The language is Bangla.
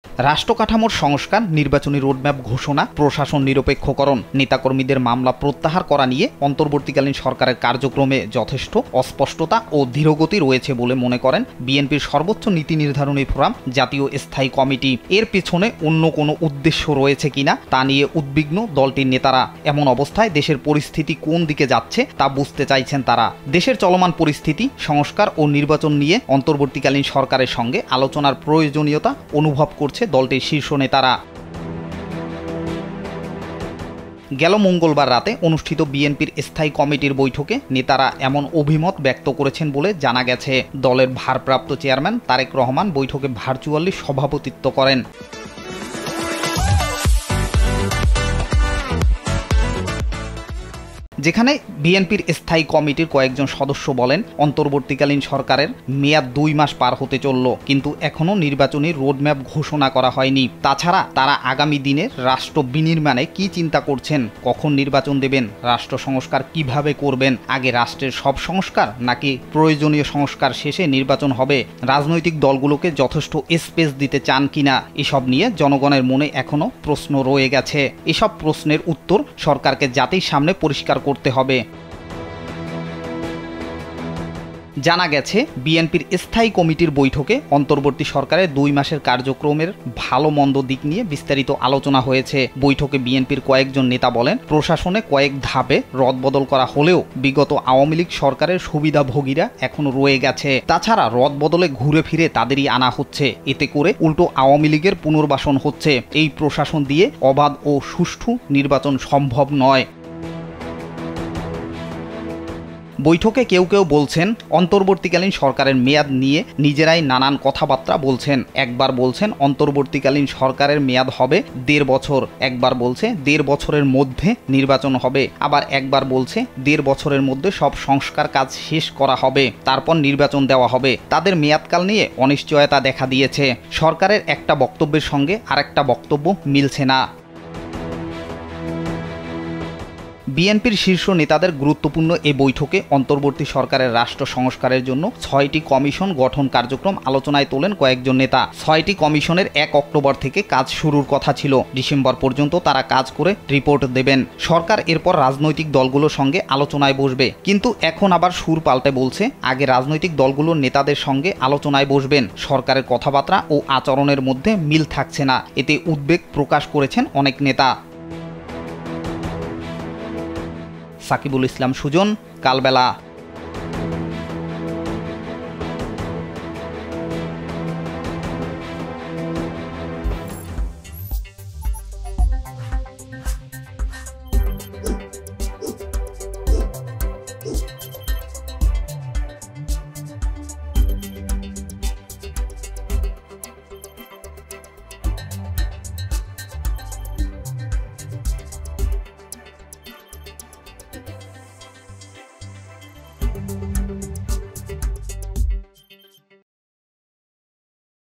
রাষ্ট্রকাঠামোর সংস্কার, নির্বাচনী রোডম্যাপ ঘোষণা, প্রশাসন নিরপেক্ষকরণ, নেতাকর্মীদের মামলা প্রত্যাহার করা নিয়ে অন্তর্বর্তীকালীন সরকারের কার্যক্রমে যথেষ্ট অস্পষ্টতা ও ধীরগতি রয়েছে বলে মনে করেন বিএনপির সর্বোচ্চ নীতি নির্ধারণী ফোরাম জাতীয় স্থায়ী কমিটি। এর পেছনে অন্য কোনো উদ্দেশ্য রয়েছে কিনা তা নিয়ে উদ্বিগ্ন দলটির নেতারা। এমন অবস্থায় দেশের পরিস্থিতি কোন দিকে যাচ্ছে তা বুঝতে চাইছেন তারা। দেশের চলমান পরিস্থিতি, সংস্কার ও নির্বাচন নিয়ে অন্তর্বর্তীকালীন সরকারের সঙ্গে আলোচনার প্রয়োজনীয়তা অনুভব করছে দলটির শীর্ষ নেতারা। গেল মঙ্গলবার রাতে অনুষ্ঠিত বিএনপির স্থায়ী কমিটির বৈঠকে নেতারা এমন অভিমত ব্যক্ত করেছেন বলে জানা গেছে। দলের ভারপ্রাপ্ত চেয়ারম্যান তারেক রহমান বৈঠকে ভার্চুয়ালি সভাপতিত্ব করেন। যেখানে বিএনপির স্থায়ী কমিটির কয়েকজন সদস্য বলেন, অন্তর্বর্তীকালীন সরকারের মেয়াদ 2 মাস পার হতে চলল, কিন্তু এখনও নির্বাচনী রোডম্যাপ ঘোষণা করা হয়নি। তাছাড়া তারা আগামী দিনের রাষ্ট্র বিনির্মাণে কি চিন্তা করছেন, কখন নির্বাচন দেবেন, রাষ্ট্র সংস্কার কিভাবে করবেন, আগে রাষ্ট্রের সব সংস্কার নাকি প্রয়োজনীয় সংস্কার শেষে নির্বাচন হবে, রাজনৈতিক দলগুলোকে যথেষ্ট স্পেস দিতে চান কিনা, এসব নিয়ে জনগণের মনে এখনও প্রশ্ন রয়ে গেছে। এসব প্রশ্নের উত্তর সরকারকে জাতির সামনে পরিষ্কার করতে হবে। জানা গেছে, বিএনপির স্থায়ী কমিটির বৈঠকে অন্তর্বর্তী সরকারের 2 মাসের কার্যক্রমের ভালো মন্দ দিক নিয়ে বিস্তারিত আলোচনা হয়েছে। বৈঠকে বিএনপির কয়েকজন নেতা বলেন, প্রশাসনে কয়েক ধাপে রদবদল করা হলেও বিগত আওয়ামী লীগ সরকারের সুবিধাভোগীরা এখনো রয়ে গেছে। তাছাড়া রদবদলে ঘুরে ফিরে তাদেরই আনা হচ্ছে, এতে করে উল্টো আওয়ামী লীগের পুনর্বাসন হচ্ছে। এই প্রশাসন দিয়ে অবাধ ও সুষ্ঠু নির্বাচন সম্ভব নয়। বৈঠকে কেউ কেউ বলছেন, অন্তর্বর্তীকালীন সরকারের মেয়াদ নিয়ে নিজেরাই নানান কথাবার্তা বলছেন। একবার বলছেন অন্তর্বর্তীকালীন সরকারের মেয়াদ হবে 1.5 বছর, একবার বলছে 1.5 বছরের মধ্যে নির্বাচন হবে, আবার একবার বলছে 1.5 বছরের মধ্যে সব সংস্কার কাজ শেষ করা হবে, তারপর নির্বাচন দেওয়া হবে। তাদের মেয়াদকাল নিয়ে অনিশ্চয়তা দেখা দিয়েছে। সরকারের একটা বক্তব্যের সঙ্গে আরেকটা বক্তব্য মিলছে না। বিএনপির শীর্ষ নেতাদের গুরুত্বপূর্ণ এই বৈঠকে অন্তর্বর্তী সরকারের রাষ্ট্র সংস্কারের জন্য 6টি কমিশন গঠন কার্যক্রম আলোচনায় তোলেন কয়েকজন নেতা। 6টি কমিশনের 1 অক্টোবর থেকে কাজ শুরুর কথা ছিল। ডিসেম্বর পর্যন্ত তারা কাজ করে রিপোর্ট দেবেন। সরকার এরপর রাজনৈতিক দলগুলোর সঙ্গে আলোচনায় বসবে। কিন্তু এখন আবার সুর পাল্টে বলছে, আগে রাজনৈতিক দলগুলোর নেতাদের সঙ্গে আলোচনায় বসবেন। সরকারের কথাবার্তা ও আচরণের মধ্যে মিল থাকছে না, এতে উদ্বেগ প্রকাশ করেছেন অনেক নেতা। সাকিবুল ইসলাম সুজন, কালবেলা।